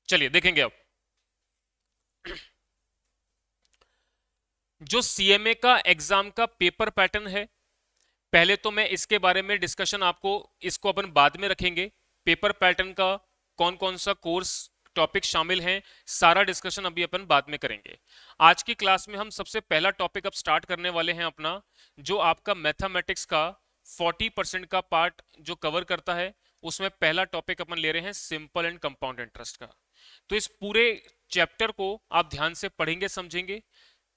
चलिए देखेंगे अब जो सीएमए का एग्जाम का पेपर पैटर्न है। पहले तो मैं इसके बारे में डिस्कशन आपको, इसको अपन बाद में रखेंगे। पेपर पैटर्न का कौन कौन सा कोर्स टॉपिक शामिल हैं, सारा डिस्कशन अभी अपन बाद में करेंगे। आज की क्लास में हम सबसे पहला टॉपिक अब स्टार्ट करने वाले हैं अपना, जो आपका मैथमेटिक्स का 40% का पार्ट जो कवर करता है। उसमें पहला टॉपिक अपन ले रहे हैं सिंपल एंड कंपाउंड इंटरेस्ट का। तो इस पूरे चैप्टर को आप ध्यान से पढ़ेंगे समझेंगे।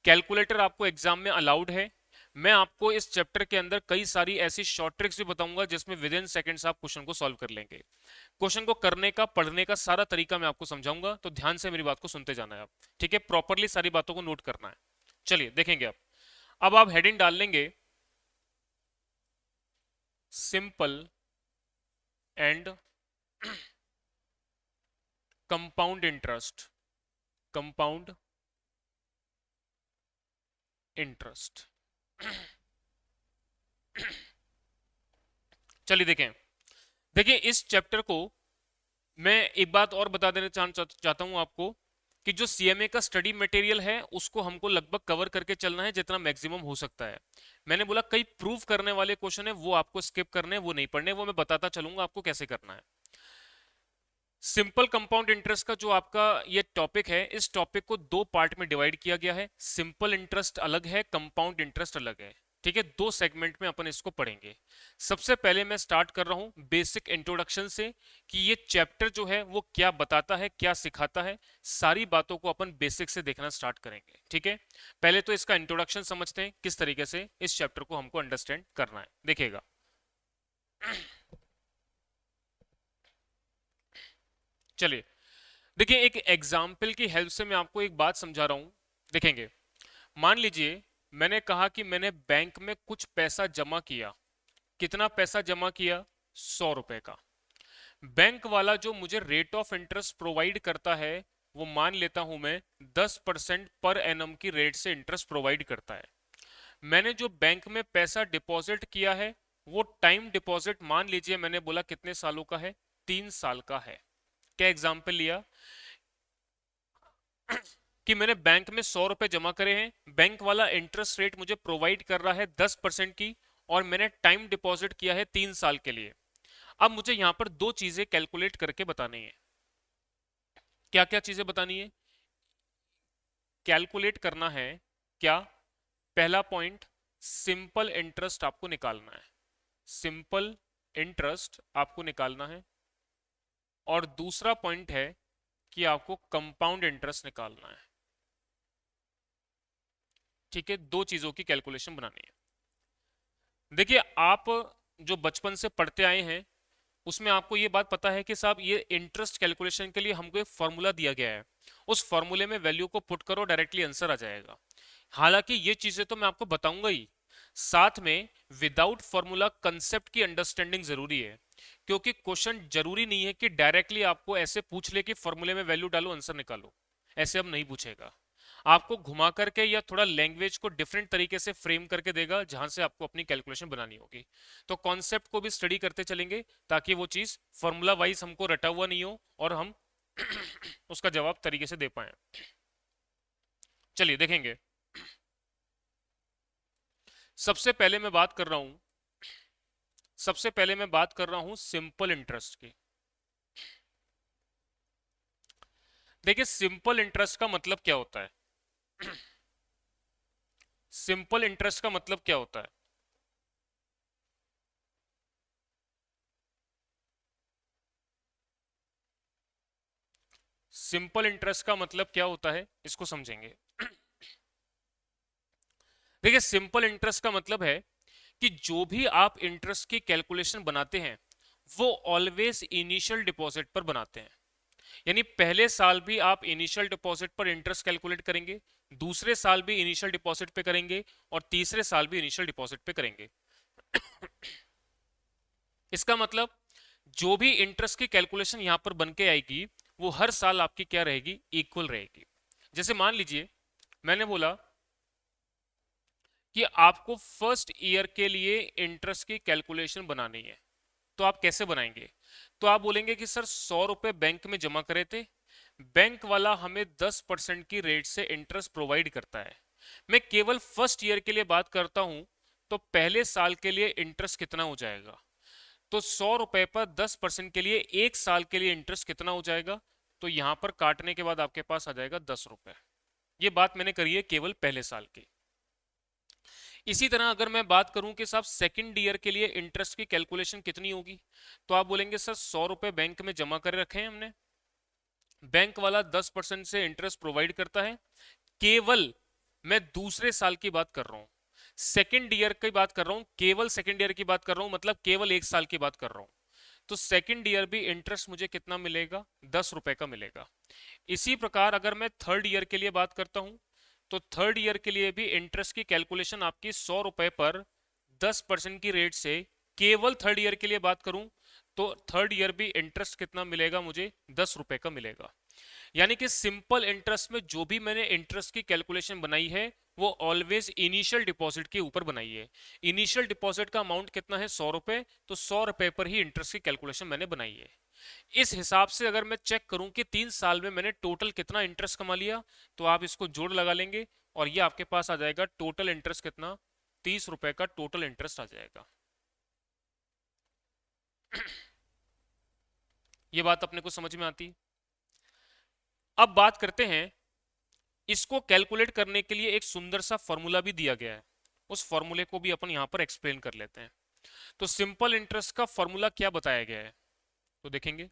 कैलकुलेटर आपको एग्जाम में अलाउड है। मैं आपको इस चैप्टर के अंदर कई सारी ऐसी शॉर्ट ट्रिक्स भी बताऊंगा जिसमें विद इन सेकंड्स आप क्वेश्चन को सॉल्व कर लेंगे। क्वेश्चन को करने का, पढ़ने का सारा तरीका मैं आपको समझाऊंगा, तो ध्यान से मेरी बात को सुनते जाना है आप। ठीक है, प्रॉपरली सारी बातों को नोट करना है। चलिए देखेंगे अब आप हेडिंग डाल लेंगे simple and compound interest. Compound interest. चलिए देखें। देखिए इस चैप्टर को मैं एक बात और बता देना चाहता हूं आपको कि जो सीएमए का स्टडी मटेरियल है उसको हमको लगभग कवर करके चलना है जितना मैक्सिमम हो सकता है। मैंने बोला कई प्रूफ करने वाले क्वेश्चन है वो आपको स्किप करने, वो नहीं पढ़ने, वो मैं बताता चलूंगा आपको कैसे करना है। सिंपल कंपाउंड इंटरेस्ट का जो आपका ये टॉपिक है, इस टॉपिक को दो पार्ट में डिवाइड किया गया है। सिंपल इंटरेस्ट अलग है, कंपाउंड इंटरेस्ट अलग है। ठीक है, दो सेगमेंट में अपन इसको पढ़ेंगे। सबसे पहले मैं स्टार्ट कर रहा हूं बेसिक इंट्रोडक्शन से कि ये चैप्टर जो है वो क्या बताता है, क्या सिखाता है। सारी बातों को अपन बेसिक से देखना स्टार्ट करेंगे। ठीक है, पहले तो इसका इंट्रोडक्शन समझते हैं किस तरीके से इस चैप्टर को हमको अंडरस्टैंड करना है। देखिएगा चलिए, देखिए एक एग्जाम्पल की हेल्प से मैं आपको एक बात समझा रहा हूं। देखेंगे, मान लीजिए मैंने कहा कि मैंने बैंक में कुछ पैसा जमा किया। कितना पैसा जमा किया? 100 रुपए का। बैंक वाला जो मुझे रेट ऑफ इंटरेस्ट प्रोवाइड करता है वो मान लेता हूं मैं 10% पर एनम की रेट से इंटरेस्ट प्रोवाइड करता है। मैंने जो बैंक में पैसा डिपॉजिट किया है वो टाइम डिपॉजिट मान लीजिए मैंने बोला कितने सालों का है? 3 साल का है। क्या एग्जाम्पल लिया कि मैंने बैंक में 100 रुपए जमा करे हैं, बैंक वाला इंटरेस्ट रेट मुझे प्रोवाइड कर रहा है 10% की, और मैंने टाइम डिपॉजिट किया है 3 साल के लिए। अब मुझे यहां पर दो चीजें कैलकुलेट करके बतानी है। क्या क्या चीजें बतानी है? कैलकुलेट करना है क्या? पहला पॉइंट, सिंपल इंटरेस्ट आपको निकालना है। सिंपल इंटरेस्ट आपको निकालना है। और दूसरा पॉइंट है कि आपको कंपाउंड इंटरेस्ट निकालना है। ठीक है, दो चीजों की कैलकुलेशन बनानी है। देखिए आप जो बचपन से पढ़ते आए हैं उसमें आपको ये बात पता है कि साहब ये इंटरेस्ट कैलकुलेशन के लिए हमको एक फॉर्मूला दिया गया है। उस फॉर्मूले में वैल्यू को पुट करो, डायरेक्टली आंसर आ जाएगा। हालांकि ये चीजें तो मैं आपको बताऊंगा ही, साथ में विदाउट फॉर्मूला कंसेप्ट की अंडरस्टैंडिंग जरूरी है। क्योंकि क्वेश्चन जरूरी नहीं है कि डायरेक्टली आपको ऐसे पूछ ले कि फॉर्मूले में वैल्यू डालो आंसर निकालो। ऐसे अब नहीं पूछेगा, आपको घुमा करके या थोड़ा लैंग्वेज को डिफरेंट तरीके से फ्रेम करके देगा जहां से आपको अपनी कैलकुलेशन बनानी होगी। तो कॉन्सेप्ट को भी स्टडी करते चलेंगे ताकि वो चीज फॉर्मूला वाइज हमको रटा हुआ नहीं हो और हम उसका जवाब तरीके से दे पाए। चलिए देखेंगे, सबसे पहले मैं बात कर रहा हूं सबसे पहले मैं बात कर रहा हूं सिंपल इंटरेस्ट की। देखिए सिंपल इंटरेस्ट का मतलब क्या होता है? सिंपल इंटरेस्ट का मतलब क्या होता है? सिंपल इंटरेस्ट का मतलब क्या होता है इसको समझेंगे। देखिए सिंपल इंटरेस्ट का मतलब है कि जो भी आप इंटरेस्ट की कैलकुलेशन बनाते हैं वो ऑलवेज इनिशियल डिपॉजिट पर बनाते हैं। यानी पहले साल भी आप इनिशियल डिपॉजिट पर इंटरेस्ट कैलकुलेट करेंगे, दूसरे साल भी इनिशियल डिपॉजिट पे करेंगे, और तीसरे साल भी इनिशियल डिपॉजिट पे करेंगे। इसका मतलब जो भी इंटरेस्ट की कैलकुलेशन यहां पर बन के आएगी वो हर साल आपकी क्या रहेगी? इक्वल रहेगी। जैसे मान लीजिए मैंने बोला कि आपको फर्स्ट ईयर के लिए इंटरेस्ट की कैलकुलेशन बनानी है, तो आप कैसे बनाएंगे? तो आप बोलेंगे कि सर 100 रुपए बैंक में जमा करे थे, बैंक वाला हमें 10% की रेट से इंटरेस्ट प्रोवाइड करता है। मैं केवल फर्स्ट ईयर के लिए बात करता हूं, तो पहले साल के लिए इंटरेस्ट कितना हो जाएगा? तो 100 रुपए पर 10% के लिए एक साल के लिए इंटरेस्ट कितना हो जाएगा? तो यहां पर काटने के बाद आपके पास आ जाएगा 10 रुपए। ये बात मैंने करी है केवल पहले साल की। इसी तरह अगर मैं बात करूं कि साहब सेकंड ईयर के लिए इंटरेस्ट की कैलकुलेशन कितनी होगी, तो आप बोलेंगे सर 100 रुपए बैंक में जमा कर रखे हैं हमने, बैंक वाला 10% से इंटरेस्ट प्रोवाइड करता है। केवल मैं दूसरे साल की बात कर रहा हूं, सेकंड ईयर की बात कर रहा हूं, केवल सेकंड ईयर की बात कर रहा हूं, मतलब केवल एक साल की बात कर रहा हूं। तो सेकंड ईयर भी इंटरेस्ट मुझे कितना मिलेगा? 10 रुपए का मिलेगा। इसी प्रकार अगर मैं थर्ड ईयर के लिए बात करता हूं, तो थर्ड ईयर के लिए भी इंटरेस्ट की कैलकुलेशन आपकी 100 रुपए पर 10% की रेट से, केवल थर्ड ईयर के लिए बात करूं, तो थर्ड ईयर भी इंटरेस्ट कितना मिलेगा मुझे? 10 रुपए का मिलेगा। यानी कि सिंपल इंटरेस्ट में जो भी मैंने इंटरेस्ट की कैलकुलेशन बनाई है, वो ऑलवेज इनिशियल डिपॉजिट के ऊपर बनाई है। इनिशियल डिपॉजिट का अमाउंट कितना है? 100 रुपए, तो 100 रुपए पर ही इंटरेस्ट की कैलकुलेशन मैंने बनाई है। इस हिसाब से अगर मैं चेक करूं कि 3 साल में मैंने टोटल कितना इंटरेस्ट कमा लिया, तो आप इसको जोड़ लगा लेंगे और ये आपके पास आ जाएगा टोटल इंटरेस्ट कितना? 30 रुपए का टोटल इंटरेस्ट आ जाएगा। ये बात अपने को समझ में आती? अब बात करते हैं, इसको कैलकुलेट करने के लिए एक सुंदर सा फॉर्मूला भी दिया गया है, उस फॉर्मूले को भी अपन यहां पर एक्सप्लेन कर लेते हैं। तो सिंपल इंटरेस्ट का फॉर्मूला क्या बताया गया है, तो देखेंगे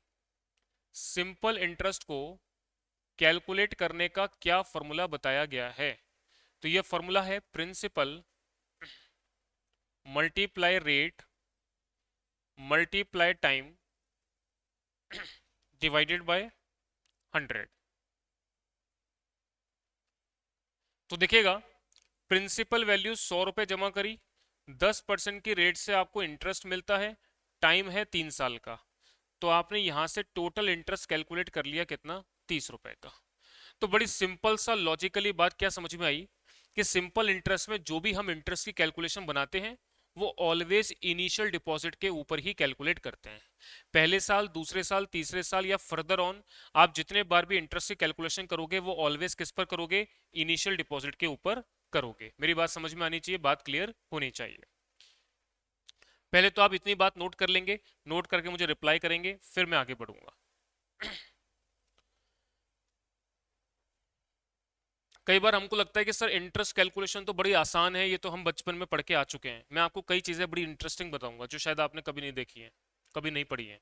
सिंपल इंटरेस्ट को कैलकुलेट करने का क्या फॉर्मूला बताया गया है। तो यह फॉर्मूला है principal multiply rate multiply time divided by 100। तो देखिएगा, प्रिंसिपल वैल्यू 100 रुपए जमा करी, 10% की रेट से आपको इंटरेस्ट मिलता है, टाइम है 3 साल का, तो आपने यहां से टोटल इंटरेस्ट कैलकुलेट कर लिया कितना? 30 रुपए का। तो बड़ी सिंपल सा लॉजिकली बात क्या समझ में आई कि सिंपल इंटरेस्ट में जो भी हम इंटरेस्ट की कैलकुलेशन बनाते हैं, वो ऑलवेज इनिशियल डिपॉजिट के ऊपर ही कैलकुलेट करते हैं। पहले साल, दूसरे साल, तीसरे साल या फर्दर ऑन, आप जितने बार भी इंटरेस्ट की कैलकुलेशन करोगे वो ऑलवेज किस पर करोगे? इनिशियल डिपॉजिट के ऊपर करोगे। मेरी बात समझ में आनी चाहिए, बात क्लियर होनी चाहिए। पहले तो आप इतनी बात नोट कर लेंगे, नोट करके मुझे रिप्लाई करेंगे, फिर मैं आगे बढ़ूंगा। कई बार हमको लगता है कि सर इंटरेस्ट कैलकुलेशन तो बड़ी आसान है, ये तो हम बचपन में पढ़ के आ चुके हैं। मैं आपको कई चीजें बड़ी इंटरेस्टिंग बताऊंगा जो शायद आपने कभी नहीं देखी है, कभी नहीं पढ़ी है।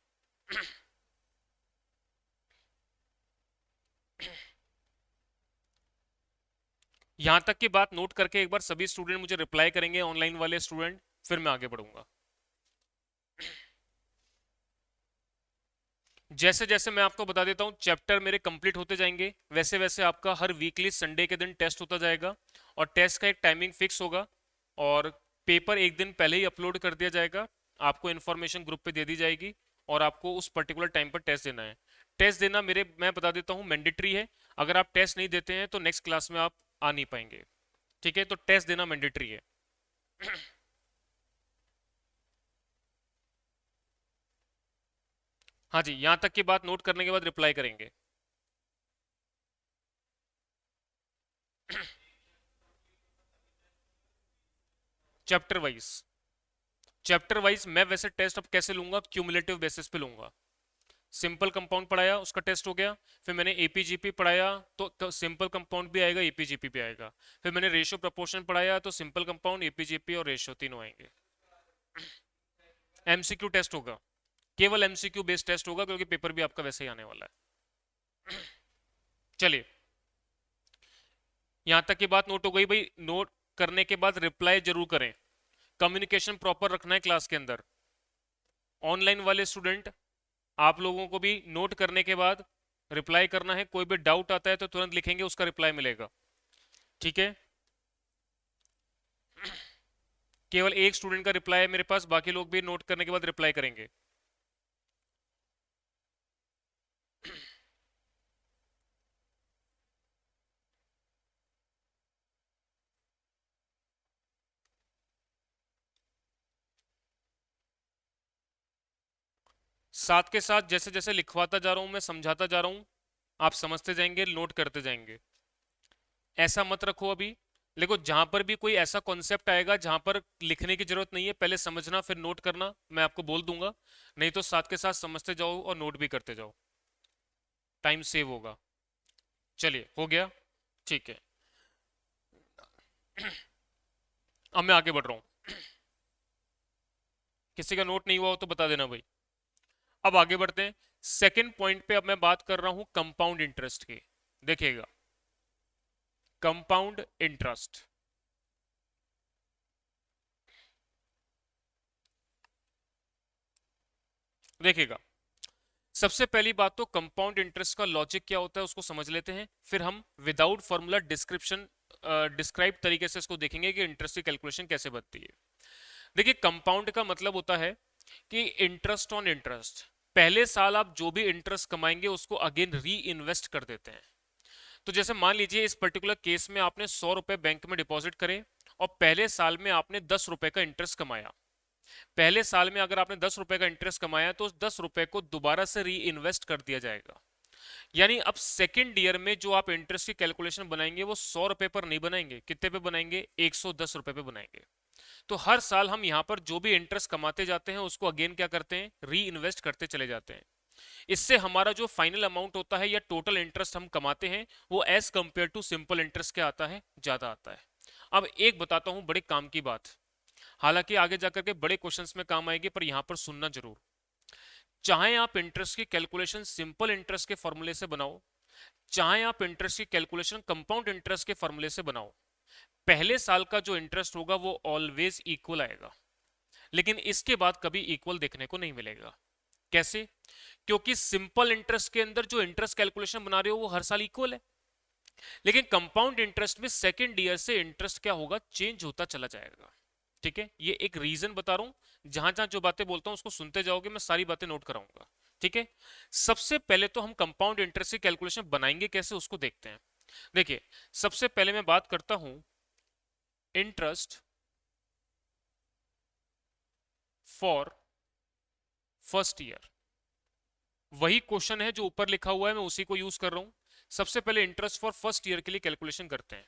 यहां तक की बात नोट करके एक बार सभी स्टूडेंट मुझे रिप्लाई करेंगे, ऑनलाइन वाले स्टूडेंट, फिर मैं आगे बढ़ूंगा। जैसे जैसे मैं आपको बता देता हूँ, चैप्टर मेरे कंप्लीट होते जाएंगे, वैसे वैसे आपका हर वीकली संडे के दिन टेस्ट होता जाएगा, और टेस्ट का एक टाइमिंग फिक्स होगा, और पेपर एक दिन पहले ही अपलोड कर दिया जाएगा, आपको इन्फॉर्मेशन ग्रुप पे दे दी जाएगी, और आपको उस पर्टिकुलर टाइम पर टेस्ट देना है। टेस्ट देना मेरे, मैं बता देता हूँ, मैंडेटरी है। अगर आप टेस्ट नहीं देते हैं तो नेक्स्ट क्लास में आप आ नहीं पाएंगे। ठीक है, तो टेस्ट देना मैंडेटरी है। हाँ जी, यहां तक की बात नोट करने के बाद रिप्लाई करेंगे। चैप्टर वाइज, चैप्टर वाइज मैं वैसे टेस्ट अब कैसे लूंगा? क्यूमुलेटिव बेसिस पे लूंगा। सिंपल कंपाउंड पढ़ाया, उसका टेस्ट हो गया। फिर मैंने एपीजीपी पढ़ाया, तो सिंपल कंपाउंड भी आएगा, एपीजीपी भी आएगा। फिर मैंने रेशियो प्रोपोर्शन पढ़ाया, तो सिंपल कंपाउंड, एपीजीपी और रेशियो तीनों आएंगे। एमसीक्यू टेस्ट होगा, केवल एमसीक्यू बेस्ड टेस्ट होगा, क्योंकि पेपर भी आपका वैसे ही आने वाला है। चलिए, यहां तक की बात नोट हो गई भाई। नोट करने के बाद रिप्लाई जरूर करें, कम्युनिकेशन प्रॉपर रखना है क्लास के अंदर। ऑनलाइन वाले स्टूडेंट, आप लोगों को भी नोट करने के बाद रिप्लाई करना है। कोई भी डाउट आता है तो तुरंत लिखेंगे, उसका रिप्लाई मिलेगा। ठीक है, केवल एक स्टूडेंट का रिप्लाई है मेरे पास, बाकी लोग भी नोट करने के बाद रिप्लाई करेंगे। 7 के साथ जैसे जैसे लिखवाता जा रहा हूं, मैं समझाता जा रहा हूं, आप समझते जाएंगे, नोट करते जाएंगे। ऐसा मत रखो अभी। देखो जहां पर भी कोई ऐसा कॉन्सेप्ट आएगा जहां पर लिखने की जरूरत नहीं है, पहले समझना फिर नोट करना, मैं आपको बोल दूंगा। नहीं तो साथ के साथ समझते जाओ और नोट भी करते जाओ, टाइम सेव होगा। चलिए हो गया, ठीक है। अब मैं आगे बढ़ रहा हूँ। किसी का नोट नहीं हुआ हो तो बता देना भाई। अब आगे बढ़ते हैं सेकंड पॉइंट पे। अब मैं बात कर रहा हूं कंपाउंड इंटरेस्ट की। देखिएगा, कंपाउंड इंटरेस्ट, देखिएगा। सबसे पहली बात तो कंपाउंड इंटरेस्ट का लॉजिक क्या होता है उसको समझ लेते हैं, फिर हम विदाउट फॉर्मूला डिस्क्रिप्शन डिस्क्राइब तरीके से इसको देखेंगे कि इंटरेस्ट की कैलकुलेशन कैसे बनती है। देखिए कंपाउंड का मतलब होता है कि इंटरेस्ट ऑन इंटरेस्ट, पहले साल आप जो भी इंटरेस्ट कमाएंगे उसको अगेन री इन्वेस्ट कर देते हैं। तो जैसे मान लीजिए इस पर्टिकुलर केस में आपने 100 रुपए बैंक में डिपॉजिट करे और पहले साल में आपने 10 रुपए का इंटरेस्ट कमाया। पहले साल में अगर आपने 10 रुपए का इंटरेस्ट कमाया तो उस 10 रुपए को दोबारा से री इन्वेस्ट कर दिया जाएगा। यानी अब सेकेंड ईयर में जो आप इंटरेस्ट की कैलकुलेशन बनाएंगे वो 100 रुपए पर नहीं बनाएंगे, कितने पे बनाएंगे, 110 रुपए पे बनाएंगे। तो हर साल हम यहाँ पर जो भी इंटरेस्ट कमाते जाते हैं उसको अगेन क्या करते हैं, री इन्वेस्ट करते चले जाते हैं। इससे हमारा जो फाइनल अमाउंट होता है या टोटल इंटरेस्ट हम कमाते हैं वो as compare to simple interest क्या आता है, ज्यादा आता है। अब एक बताता हूं बड़े काम की बात, हालांकि आगे जाकर के बड़े क्वेश्चंस में काम आएगी, पर यहां पर सुनना जरूर। चाहे आप इंटरेस्ट की कैलकुलेशन सिंपल इंटरेस्ट के फॉर्मूले से बनाओ, चाहे आप इंटरेस्ट की कैलकुलेशन कंपाउंड इंटरेस्ट के फॉर्मूले से बनाओ, पहले साल का जो इंटरेस्ट होगा वो ऑलवेज इक्वल आएगा। लेकिन इसके बाद कभी इक्वल देखने को नहीं मिलेगा। कैसे? क्योंकि सिंपल इंटरेस्ट के अंदर जो इंटरेस्ट कैलकुलेशन बना रहे हो वो हर साल इक्वल है, लेकिन कंपाउंड इंटरेस्ट में सेकेंड ईयर से इंटरेस्ट क्या होगा, चेंज होता चला जाएगा। ठीक है, ये एक रीजन बता रहा हूं, जहां जहां जो बातें बोलता हूं उसको सुनते जाओगे, मैं सारी बातें नोट कराऊंगा। ठीक है, सबसे पहले तो हम कंपाउंड इंटरेस्ट की कैलकुलेशन बनाएंगे कैसे उसको देखते हैं। देखिए सबसे पहले मैं बात करता हूं इंटरेस्ट फॉर फर्स्ट ईयर। वही क्वेश्चन है जो ऊपर लिखा हुआ है, मैं उसी को यूज कर रहा हूं। सबसे पहले इंटरेस्ट फॉर फर्स्ट ईयर के लिए कैलकुलेशन करते हैं।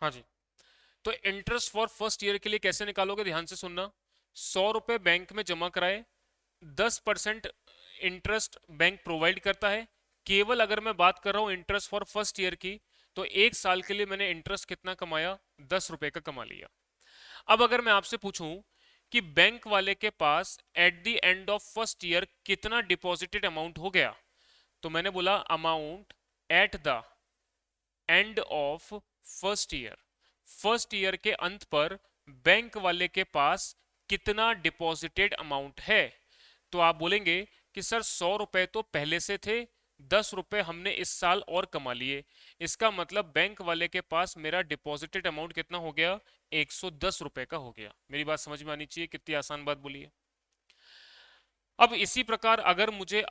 हाँ जी, तो इंटरेस्ट फॉर फर्स्ट ईयर के लिए कैसे निकालोगे, ध्यान से सुनना। 100 रुपए बैंक में जमा कराए, 10% इंटरेस्ट बैंक प्रोवाइड करता है। केवल अगर मैं बात कर रहा हूं इंटरेस्ट फॉर फर्स्ट ईयर की, तो एक साल के लिए मैंने इंटरेस्ट कितना कमाया, 10 रुपए का कमा लिया। अब अगर मैं आपसे पूछूं कि बैंक वाले के पास at the end of first year कितना डिपॉजिटेड अमाउंट हो गया, तो मैंने बोला amount at the end of first year. First year के अंत पर बैंक वाले के पास कितना डिपॉजिटेड अमाउंट है। तो आप बोलेंगे कि सर 100 रुपए तो पहले से थे, 10 रुपए हमने इस साल और कमा लिए, इसका मतलब बैंक वाले के पास मेरा डिपॉजिटेड अमाउंट कितना हो गया, 110 रुपए का हो गया। मेरी बात समझ में आनी चाहिए, कितनी आसान बात बोली है। अब इसी प्रकार अगर मुझे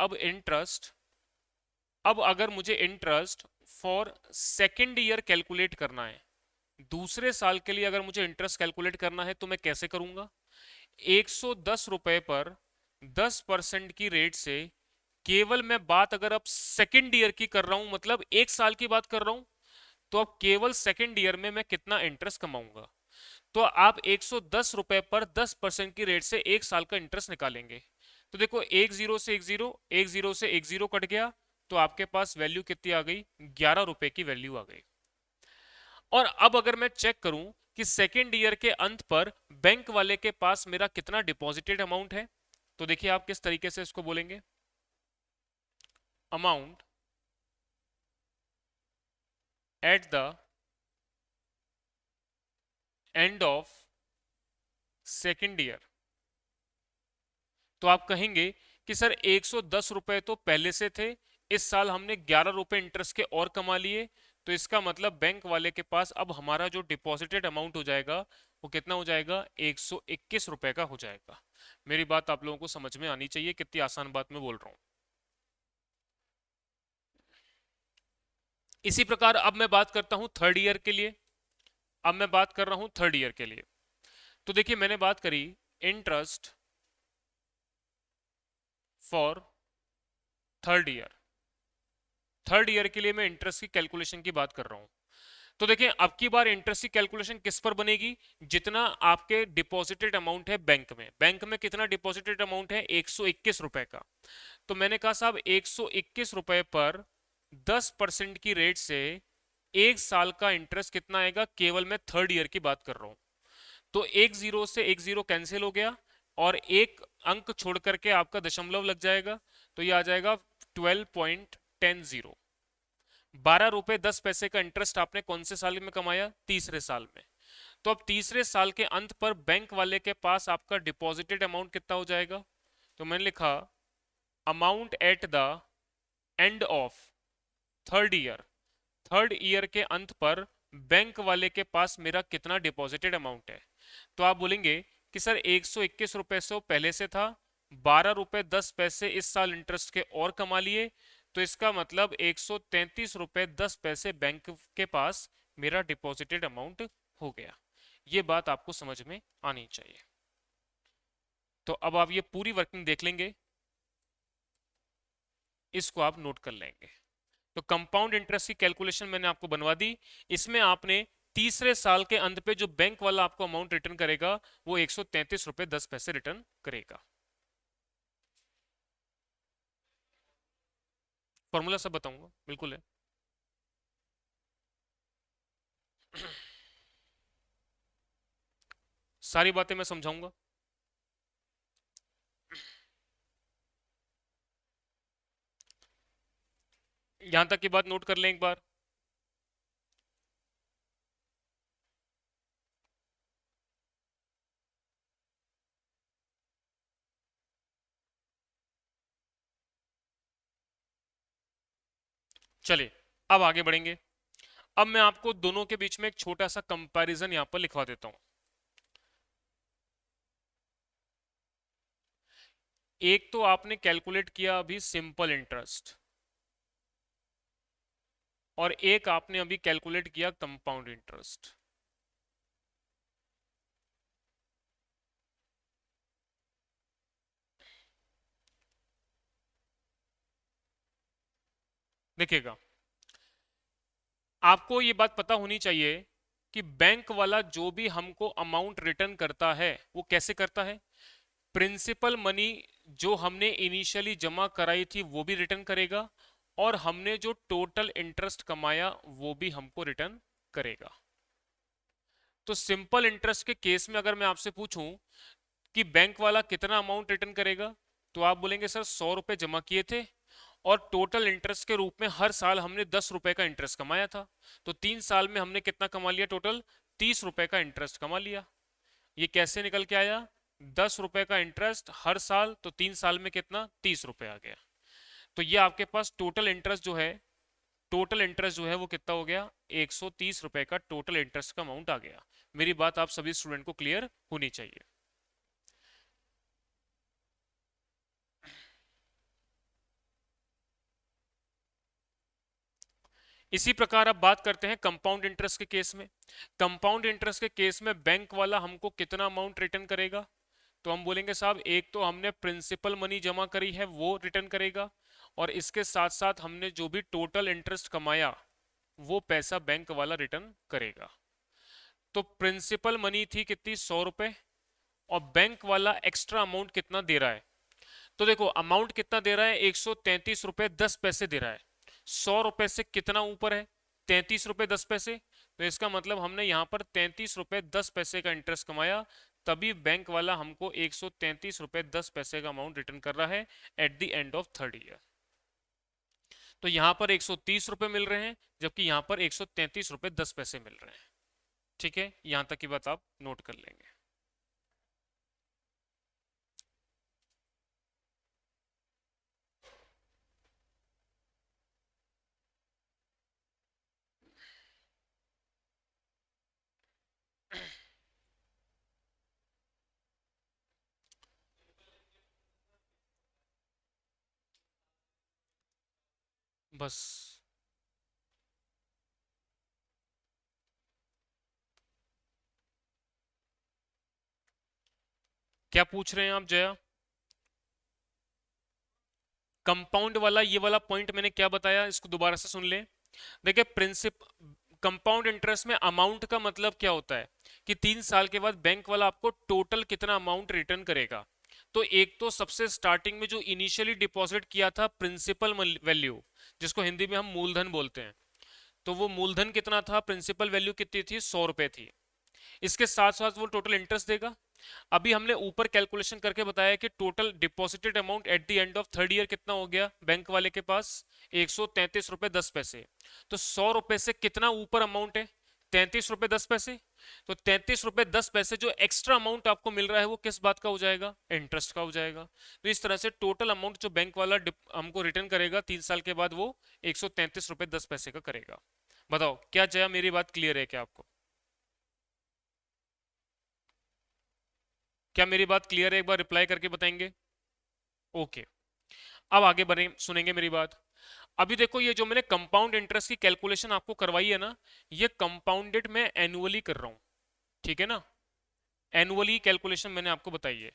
interest for second year calculate करना है, दूसरे साल के लिए अगर मुझे इंटरेस्ट कैलकुलेट करना है, तो मैं कैसे करूंगा। 110 रुपए पर 10% की रेट से, केवल मैं बात अगर अब सेकेंड ईयर की कर रहा हूं, मतलब एक साल की बात कर रहा हूं, तो अब केवल सेकेंड ईयर में मैं कितना इंटरेस्ट कमाऊंगा। तो आप 110 रुपए पर 10% की रेट से एक साल का इंटरेस्ट निकालेंगे। तो देखो एक जीरो से एक जीरो, एक जीरो से एक जीरो कट गया, तो आपके पास वैल्यू कितनी आ गई, 11 रुपए की वैल्यू आ गई। और अब अगर मैं चेक करूं कि सेकेंड ईयर के अंत पर बैंक वाले के पास मेरा कितना डिपॉजिटेड अमाउंट है, तो देखिए आप किस तरीके से इसको बोलेंगे, amount at the end of second year. तो आप कहेंगे कि सर 110 रुपए तो पहले से थे, इस साल हमने 11 रुपए इंटरेस्ट के और कमा लिए, तो इसका मतलब बैंक वाले के पास अब हमारा जो डिपॉजिटेड अमाउंट हो जाएगा वो कितना हो जाएगा, 121 रुपए का हो जाएगा। मेरी बात आप लोगों को समझ में आनी चाहिए, कितनी आसान बात मैं बोल रहा हूं। इसी प्रकार अब मैं बात करता हूं थर्ड ईयर के लिए। अब मैं बात कर रहा हूं थर्ड ईयर के लिए। तो देखिए मैंने बात करी interest for third year. Third year के लिए मैं इंटरेस्ट की कैलकुलेशन की बात कर रहा हूं। तो देखें अब की बार इंटरेस्ट की कैलकुलेशन किस पर बनेगी, जितना आपके डिपॉजिटेड अमाउंट है बैंक में। बैंक में कितना डिपॉजिटेड अमाउंट है, 121 रुपए का। तो मैंने कहा साहब 121 रुपए पर 10% की रेट से एक साल का इंटरेस्ट कितना आएगा, केवल मैं थर्ड ईयर की बात कर रहा हूं। तो एक जीरो से एक जीरो कैंसिल हो गया और एक अंक छोड़ करके आपका दशमलव लग जाएगा, तो ये आ जाएगा 12.10। 12 रुपए 10 पैसे का इंटरेस्ट आपने कौन से साल में कमाया, तीसरे साल में। तो अब तीसरे साल के अंत पर बैंक वाले के पास आपका डिपॉजिटेड अमाउंट कितना हो जाएगा। तो मैंने लिखा amount at the end of third year. Third year के अंत पर बैंक वाले के पास मेरा कितना डिपॉजिटेड अमाउंट है। तो आप बोलेंगे कि सर 121 रुपए से पहले से था, 12 रुपए 10 पैसे इस साल इंटरेस्ट के और कमा लिए, तो इसका मतलब 133 रुपए 10 पैसे बैंक के पास मेरा डिपॉजिटेड अमाउंट हो गया। ये बात आपको समझ में आनी चाहिए। तो अब आप ये पूरी वर्किंग देख लेंगे, इसको आप नोट कर लेंगे। तो कंपाउंड इंटरेस्ट की कैलकुलेशन मैंने आपको बनवा दी। इसमें आपने तीसरे साल के अंत पे जो बैंक वाला आपको अमाउंट रिटर्न करेगा वो 133 रुपए 10 पैसे रिटर्न करेगा। फॉर्मूला सब बताऊंगा, बिल्कुल है। सारी बातें मैं समझाऊंगा। यहां तक की बात नोट कर लें एक बार। चलिए अब आगे बढ़ेंगे। अब मैं आपको दोनों के बीच में एक छोटा सा कंपैरिजन यहां पर लिखवा देता हूं। एक तो आपने कैलकुलेट किया अभी सिंपल इंटरेस्ट, और एक आपने अभी कैलकुलेट किया कंपाउंड इंटरेस्ट। देखिएगा, आपको ये बात पता होनी चाहिए कि बैंक वाला जो भी हमको अमाउंट रिटर्न करता है वो कैसे करता है। प्रिंसिपल मनी जो हमने इनिशियली जमा कराई थी वो भी रिटर्न करेगा, और हमने जो टोटल इंटरेस्ट कमाया वो भी हमको रिटर्न करेगा। तो सिंपल इंटरेस्ट के केस में अगर मैं आपसे पूछूं कि बैंक वाला कितना अमाउंट रिटर्न करेगा, तो आप बोलेंगे सर 100 रुपए जमा किए थे और टोटल इंटरेस्ट के रूप में हर साल हमने 10 रुपए का इंटरेस्ट कमाया था, तो 3 साल में हमने कितना कमा लिया, टोटल 30 रुपए का इंटरेस्ट कमा लिया। ये कैसे निकल के आया, 10 रुपए का इंटरेस्ट हर साल, तो 3 साल में कितना, 30 रुपए आ गया। तो ये आपके पास टोटल इंटरेस्ट जो है, टोटल इंटरेस्ट जो है वो कितना हो गया, 130 रुपए का टोटल इंटरेस्ट का अमाउंट आ गया। मेरी बात आप सभी स्टूडेंट को क्लियर होनी चाहिए। इसी प्रकार अब बात करते हैं कंपाउंड इंटरेस्ट के केस में। कंपाउंड इंटरेस्ट के केस में बैंक वाला हमको कितना अमाउंट रिटर्न करेगा, तो हम बोलेंगे साहब एक तो हमने प्रिंसिपल मनी जमा करी है वो रिटर्न करेगा, और इसके साथ साथ हमने जो भी टोटल इंटरेस्ट कमाया वो पैसा बैंक वाला रिटर्न करेगा। तो प्रिंसिपल मनी थी कितनी, 100 रुपए, और बैंक वाला एक्स्ट्रा अमाउंट कितना दे रहा है। तो देखो अमाउंट कितना दे रहा है, 133 रुपए 10 पैसे दे रहा है। 100 रुपए से कितना ऊपर है, 33 रुपए 10 पैसे। तो इसका मतलब हमने यहाँ पर 33 रुपए 10 पैसे का इंटरेस्ट कमाया, तभी बैंक वाला हमको 133 रुपए 10 पैसे का अमाउंट रिटर्न कर रहा है eight the end of third year. तो यहाँ पर 130 रुपए मिल रहे हैं, जबकि यहाँ पर 133 रुपए 10 पैसे मिल रहे हैं। ठीक है, यहाँ तक की बात आप नोट कर लेंगे। बस क्या पूछ रहे हैं आप जया? कंपाउंड वाला ये वाला पॉइंट मैंने क्या बताया, इसको दोबारा से सुन लें। देखिए प्रिंसिप कंपाउंड इंटरेस्ट में अमाउंट का मतलब क्या होता है कि 3 साल के बाद बैंक वाला आपको टोटल कितना अमाउंट रिटर्न करेगा। तो एक तो सबसे स्टार्टिंग में जो इनिशियली डिपॉजिट किया था प्रिंसिपल वैल्यू, जिसको हिंदी में हम मूलधन बोलते हैं, तो वो मूलधन कितना था, प्रिंसिपल वैल्यू कितनी थी, 100 रुपए थी। इसके साथ साथ वो टोटल इंटरेस्ट देगा। अभी हमने ऊपर कैलकुलेशन करके बताया कि total deposited amount at the end of third year कितना हो गया बैंक वाले के पास, 133 रुपए 10 पैसे। तो 100 रुपए से कितना ऊपर अमाउंट है, 33 रुपए 10 पैसे। तो 33 रुपए 10 पैसे जो एक्स्ट्रा अमाउंट आपको मिल रहा है वो किस बात का हो जाएगा, इंटरेस्ट का हो जाएगा। तो इस तरह से टोटल अमाउंट जो बैंक वाला हमको रिटर्न करेगा 3 साल के बाद वो 133 रुपए 10 पैसे का करेगा। बताओ क्या जया मेरी बात क्लियर है क्या आपको? क्या मेरी बात क्लियर है, एक बार रिप्लाई करके बताएंगे। ओके। अब आगे बढ़े, सुनेंगे मेरी बात। अभी देखो ये जो मैंने कंपाउंड इंटरेस्ट की कैलकुलेशन आपको करवाई है ना, ये कंपाउंडेड मैं एनुअली कर रहा हूं, ठीक है ना। एनुअली कैलकुलेशन मैंने आपको बताई है।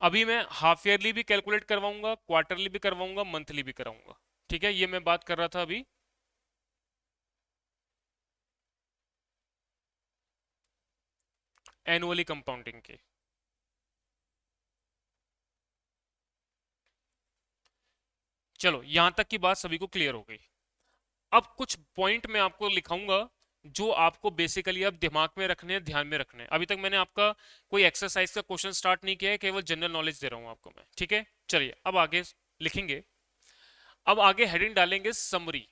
अभी मैं हाफ ईयरली भी कैलकुलेट करवाऊंगा, क्वार्टरली भी करवाऊंगा, मंथली भी कराऊंगा। ठीक है, ये मैं बात कर रहा था अभी एनुअली कंपाउंडिंग की। चलो यहां तक की बात सभी को क्लियर हो गई। अब कुछ पॉइंट मैं आपको लिखाऊंगा जो आपको बेसिकली अब दिमाग में रखने हैं, ध्यान में रखने हैं। अभी तक मैंने आपका कोई एक्सरसाइज का क्वेश्चन स्टार्ट नहीं किया है, केवल जनरल नॉलेज दे रहा हूं आपको मैं, ठीक है। चलिए अब आगे लिखेंगे। अब आगे हेडिंग डालेंगे समरी।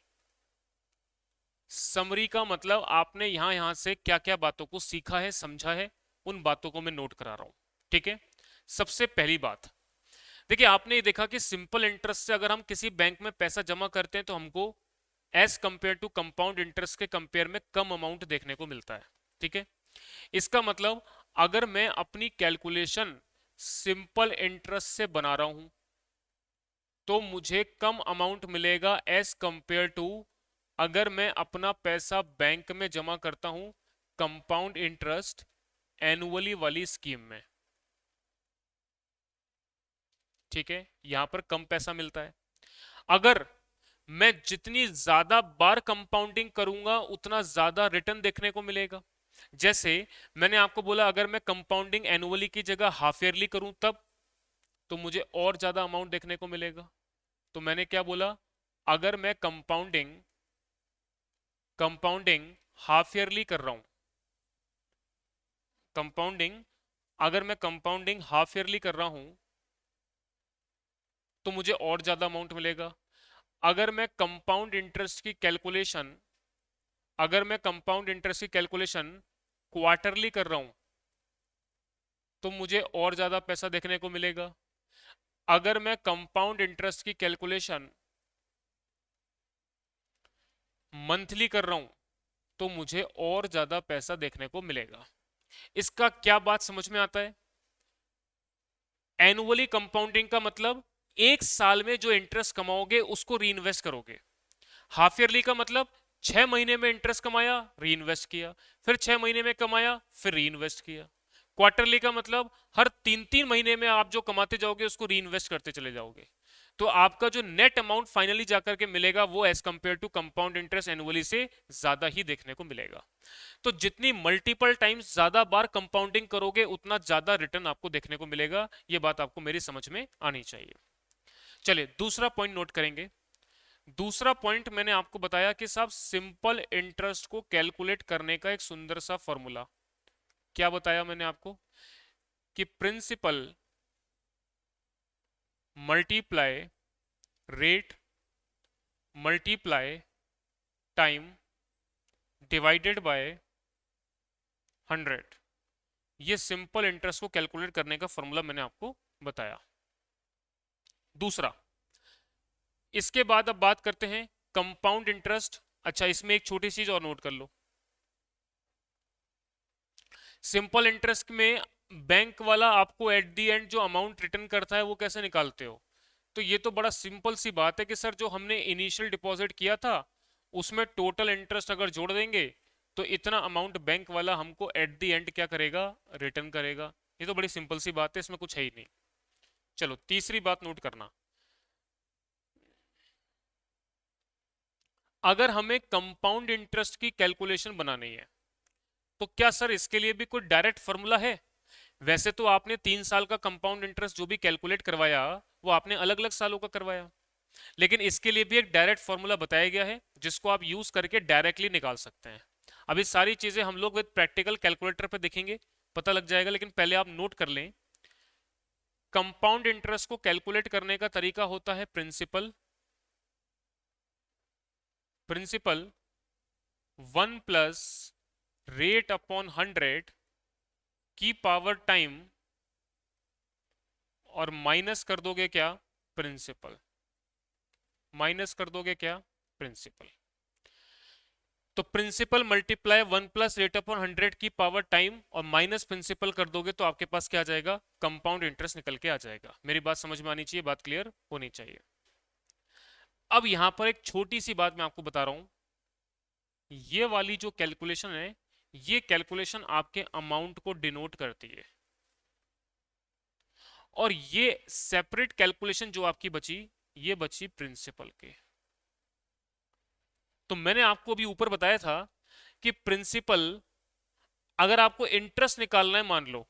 समरी का मतलब आपने यहां यहां से क्या क्या बातों को सीखा है, समझा है, उन बातों को मैं नोट करा रहा हूं, ठीक है। सबसे पहली बात, देखिए आपने ये देखा कि सिंपल इंटरेस्ट से अगर हम किसी बैंक में पैसा जमा करते हैं तो हमको as compare to compound interest के कंपेयर में कम अमाउंट देखने को मिलता है, ठीक है। इसका मतलब अगर मैं अपनी कैलकुलेशन सिंपल इंटरेस्ट से बना रहा हूं तो मुझे कम अमाउंट मिलेगा एज कंपेयर टू अगर मैं अपना पैसा बैंक में जमा करता हूं कंपाउंड इंटरेस्ट एनुअली वाली स्कीम में, ठीक है। यहां पर कम पैसा मिलता है। अगर मैं जितनी ज्यादा बार कंपाउंडिंग करूंगा उतना ज्यादा रिटर्न देखने को मिलेगा। जैसे मैंने आपको बोला अगर मैं कंपाउंडिंग एनुअली की जगह हाफ ईयरली करूं तब तो मुझे और ज्यादा अमाउंट देखने को मिलेगा। तो मैंने क्या बोला, अगर मैं कंपाउंडिंग कंपाउंडिंग हाफ ईयरली कर रहा हूं, कंपाउंडिंग अगर मैं कंपाउंडिंग हाफ ईयरली कर रहा हूं तो मुझे और ज्यादा अमाउंट मिलेगा। अगर मैं कंपाउंड इंटरेस्ट की कैलकुलेशन अगर मैं कंपाउंड इंटरेस्ट की कैलकुलेशन क्वार्टरली कर रहा हूं तो मुझे और ज्यादा पैसा देखने को मिलेगा। अगर मैं कंपाउंड इंटरेस्ट की कैलकुलेशन मंथली कर रहा हूं तो मुझे और ज्यादा पैसा देखने को मिलेगा। इसका क्या बात समझ में आता है? एनुअली कंपाउंडिंग का मतलब एक साल में जो इंटरेस्ट कमाओगे उसको री इन्वेस्ट करोगे। हाफ ईयरली का मतलब 6 महीने में इंटरेस्ट कमाया, री इन्वेस्ट किया, फिर 6 महीने में कमाया, फिर री इन्वेस्ट किया। क्वार्टरली का मतलब हर 3-3 महीने में आप जो कमाते जाओगे उसको री इन्वेस्ट करते चले जाओगे। तो आपका जो नेट अमाउंट फाइनली जाकर के मिलेगा वो as compare to compound interest annually से ज्यादा ही देखने को मिलेगा। तो जितनी मल्टीपल टाइम्स ज्यादा बार कंपाउंडिंग करोगे उतना ज्यादा रिटर्न आपको देखने को मिलेगा। ये बात आपको मेरी समझ में आनी चाहिए। चलिए दूसरा पॉइंट नोट करेंगे। दूसरा पॉइंट मैंने आपको बताया कि साहब सिंपल इंटरेस्ट को कैलकुलेट करने का एक सुंदर सा फॉर्मूला। क्या बताया मैंने आपको कि principal multiply rate multiply time divided by 100, ये सिंपल इंटरेस्ट को कैलकुलेट करने का फॉर्मूला मैंने आपको बताया। दूसरा, इसके बाद अब बात करते हैं कंपाउंड इंटरेस्ट। अच्छा इसमें एक छोटी चीज और नोट कर लो, सिंपल इंटरेस्ट में बैंक वाला आपको एट दी एंड जो अमाउंट रिटर्न करता है वो कैसे निकालते हो? तो ये तो बड़ा सिंपल सी बात है कि सर जो हमने इनिशियल डिपॉजिट किया था उसमें टोटल इंटरेस्ट अगर जोड़ देंगे तो इतना अमाउंट बैंक वाला हमको एट द एंड क्या करेगा, रिटर्न करेगा। ये तो बड़ी सिंपल सी बात है, इसमें कुछ है ही नहीं। चलो तीसरी बात नोट करना, अगर हमें कंपाउंड इंटरेस्ट की कैलकुलेशन बनानी है तो क्या सर इसके लिए भी कोई डायरेक्ट फॉर्मूला है? वैसे तो आपने 3 साल का कंपाउंड इंटरेस्ट जो भी कैलकुलेट करवाया वो आपने अलग अलग सालों का करवाया, लेकिन इसके लिए भी एक डायरेक्ट फॉर्मूला बताया गया है जिसको आप यूज करके डायरेक्टली निकाल सकते हैं। अभी सारी चीजें हम लोग विद प्रैक्टिकल कैलकुलेटर पे देखेंगे, पता लग जाएगा, लेकिन पहले आप नोट कर लें। कंपाउंड इंटरेस्ट को कैलकुलेट करने का तरीका होता है प्रिंसिपल, प्रिंसिपल 1 + रेट अपॉन 100 की पावर टाइम, और माइनस कर दोगे क्या, प्रिंसिपल, माइनस कर दोगे क्या, प्रिंसिपल। तो प्रिंसिपल मल्टीप्लाई 1 + रेट अपॉन 100 की पावर टाइम और माइनस प्रिंसिपल कर दोगे तो आपके पास क्या आ जाएगा, कंपाउंड इंटरेस्ट निकल के आ जाएगा। मेरी बात समझ में आनी चाहिए, बात क्लियर होनी चाहिए। अब यहां पर एक छोटी सी बात मैं आपको बता रहा हूं, ये वाली जो कैलकुलेशन है, ये कैलकुलेशन आपके अमाउंट को डिनोट करती है, और ये सेपरेट कैलकुलेशन जो आपकी बची, ये बची प्रिंसिपल के। तो मैंने आपको अभी ऊपर बताया था कि प्रिंसिपल, अगर आपको इंटरेस्ट निकालना है मान लो,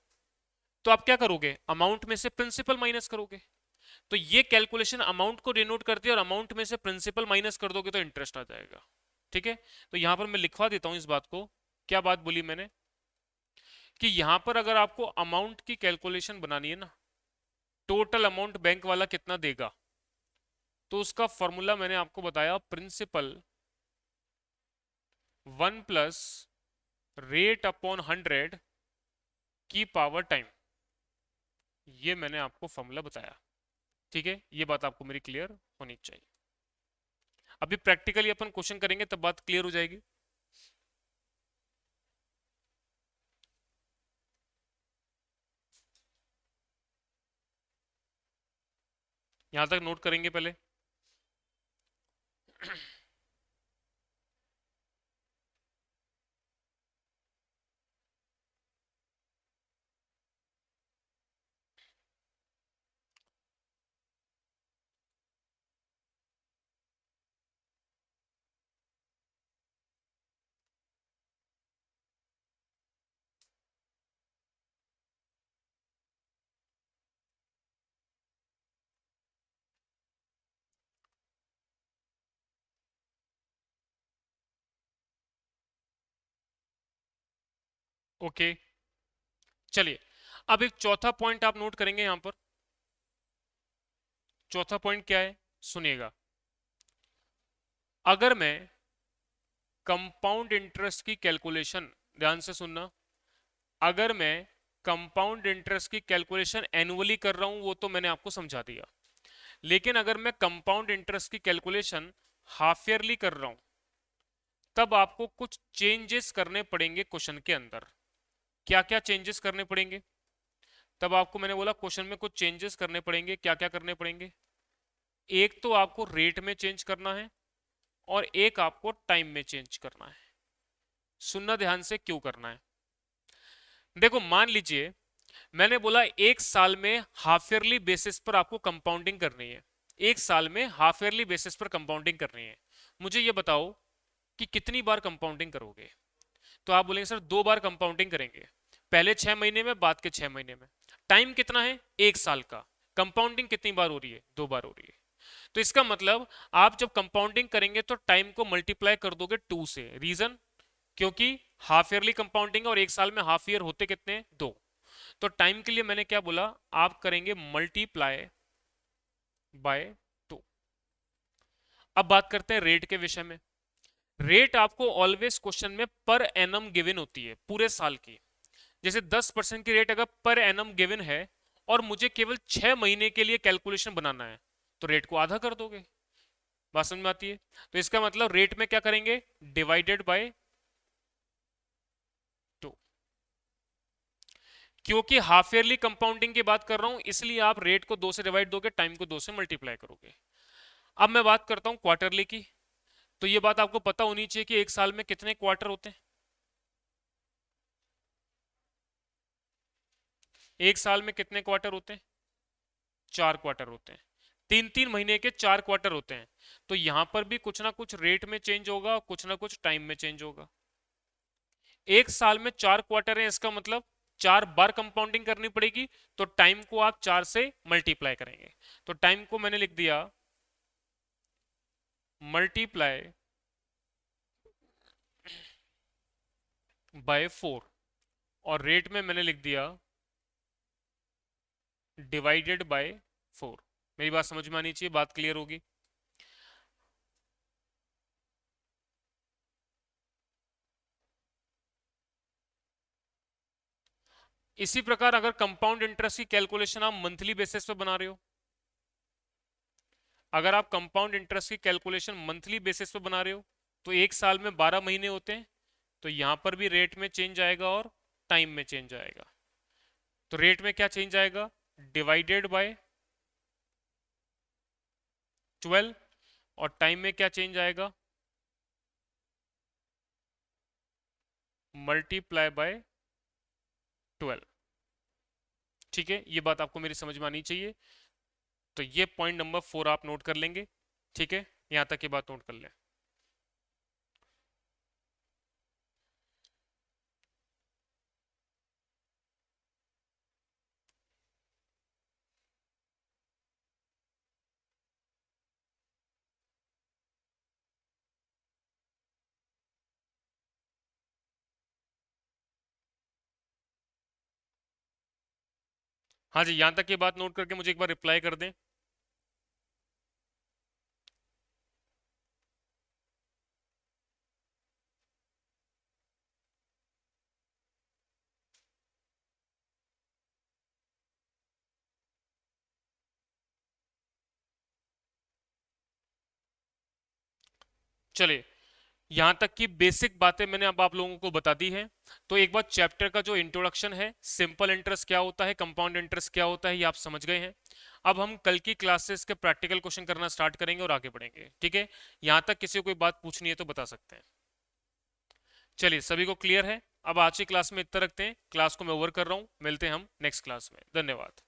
तो आप क्या करोगे, अमाउंट में से प्रिंसिपल माइनस करोगे। तो ये कैलकुलेशन अमाउंट को डिनोट करती है, और अमाउंट में से प्रिंसिपल माइनस कर दोगे तो इंटरेस्ट आ जाएगा। ठीक है, तो यहां पर मैं लिखवा देता हूं इस बात को। क्या बात बोली मैंने, कि यहां पर अगर आपको अमाउंट की कैलकुलेशन बनानी है ना, टोटल अमाउंट बैंक वाला कितना देगा, तो उसका फॉर्मूला मैंने आपको बताया, प्रिंसिपल 1 + रेट अपॉन 100 की पावर टाइम, ये मैंने आपको फॉर्मूला बताया। ठीक है, ये बात आपको मेरी क्लियर होनी चाहिए। अभी प्रैक्टिकली अपन क्वेश्चन करेंगे तब बात क्लियर हो जाएगी। यहां तक नोट करेंगे पहले। ओके, चलिए अब एक चौथा पॉइंट आप नोट करेंगे यहां पर। चौथा पॉइंट क्या है, सुनिएगा। अगर मैं कंपाउंड इंटरेस्ट की कैलकुलेशन, ध्यान से सुनना, अगर मैं कंपाउंड इंटरेस्ट की कैलकुलेशन एनुअली कर रहा हूं वो तो मैंने आपको समझा दिया, लेकिन अगर मैं कंपाउंड इंटरेस्ट की कैलकुलेशन हाफ ईयरली कर रहा हूं तब आपको कुछ चेंजेस करने पड़ेंगे क्वेश्चन के अंदर। क्या क्या चेंजेस करने पड़ेंगे, तब आपको मैंने बोला क्वेश्चन में कुछ चेंजेस करने पड़ेंगे। क्या क्या करने पड़ेंगे, एक तो आपको रेट में चेंज करना है, और एक आपको टाइम में चेंज करना है। सुनना ध्यान से, क्यों करना है। देखो मान लीजिए मैंने बोला एक साल में हाफ ईयरली बेसिस पर आपको कंपाउंडिंग करनी है, एक साल में हाफ ईयरली बेसिस पर कंपाउंडिंग करनी है। मुझे ये बताओ कि कितनी बार कंपाउंडिंग करोगे। तो आप बोलेंगे सर 2 बार कंपाउंडिंग करेंगे, पहले 6 महीने में, बाद के 6 महीने में। टाइम कितना है, एक साल का। कंपाउंडिंग कितनी बार हो रही है, 2 बार हो रही है। तो इसका मतलब आप जब कंपाउंडिंग करेंगे तो टाइम को मल्टीप्लाई कर दोगे 2 से। रीजन, क्योंकि हाफ ईयरली कंपाउंडिंग और एक साल में हाफ ईयर होते कितने हैं, 2। तो टाइम के लिए मैंने क्या बोला, आप करेंगे मल्टीप्लाई बाय 2। अब बात करते हैं रेट के विषय में। रेट आपको ऑलवेज क्वेश्चन में पर एनम गिवन होती है, पूरे साल की। जैसे 10% की रेट अगर पर एनम गिवन है और मुझे केवल 6 महीने के लिए कैलकुलेशन बनाना है, तो रेट को आधा कर दोगे। बात समझ में आती है। तो इसका मतलब रेट में क्या करेंगे, डिवाइडेड बाय 2। क्योंकि हाफ ईयरली कंपाउंडिंग की बात कर रहा हूं इसलिए आप रेट को 2 से डिवाइड दोगे, टाइम को 2 से मल्टीप्लाई करोगे। अब मैं बात करता हूं क्वार्टरली की। तो ये बात आपको पता होनी चाहिए कि एक साल में कितने क्वार्टर होते हैं। एक साल में कितने क्वार्टर होते हैं? 4 क्वार्टर होते हैं। 3 3 महीने के 4 क्वार्टर होते हैं। तो यहां पर भी कुछ ना कुछ रेट में चेंज होगा, कुछ ना कुछ टाइम में चेंज होगा। एक साल में 4 क्वार्टर है, इसका मतलब 4 बार कंपाउंडिंग करनी पड़ेगी। तो टाइम को आप 4 से मल्टीप्लाई करेंगे। तो टाइम को मैंने लिख दिया मल्टीप्लाई बाय 4, और रेट में मैंने लिख दिया डिवाइडेड बाय 4। मेरी बात समझ में आनी चाहिए, बात क्लियर होगी। इसी प्रकार अगर कंपाउंड इंटरेस्ट की कैलकुलेशन आप मंथली बेसिस पे बना रहे हो, अगर आप कंपाउंड इंटरेस्ट की कैलकुलेशन मंथली बेसिस पे बना रहे हो, तो एक साल में 12 महीने होते हैं। तो यहां पर भी रेट में चेंज आएगा और टाइम में चेंज आएगा। तो रेट में क्या चेंज आएगा? Divided by 12। और टाइम में क्या चेंज आएगा? Multiply by 12। ठीक है, ये बात आपको मेरी समझ में आनी चाहिए। तो ये पॉइंट नंबर 4 आप नोट कर लेंगे। ठीक है, यहां तक की बात नोट कर लें। हाँ जी, यहां तक की बात नोट करके मुझे एक बार रिप्लाई कर दें। चलिए, यहां तक की बेसिक बातें मैंने अब आप लोगों को बता दी हैं। तो एक बार चैप्टर का जो इंट्रोडक्शन है, सिंपल इंटरेस्ट क्या होता है, कंपाउंड इंटरेस्ट क्या होता है, ये आप समझ गए हैं। अब हम कल की क्लासेस के प्रैक्टिकल क्वेश्चन करना स्टार्ट करेंगे और आगे बढ़ेंगे। ठीक है, यहां तक किसी को कोई बात पूछनी है तो बता सकते हैं। चलिए, सभी को क्लियर है? अब आज की क्लास में इतना रखते हैं, क्लास को मैं ओवर कर रहा हूं। मिलते हैं हम नेक्स्ट क्लास में। धन्यवाद।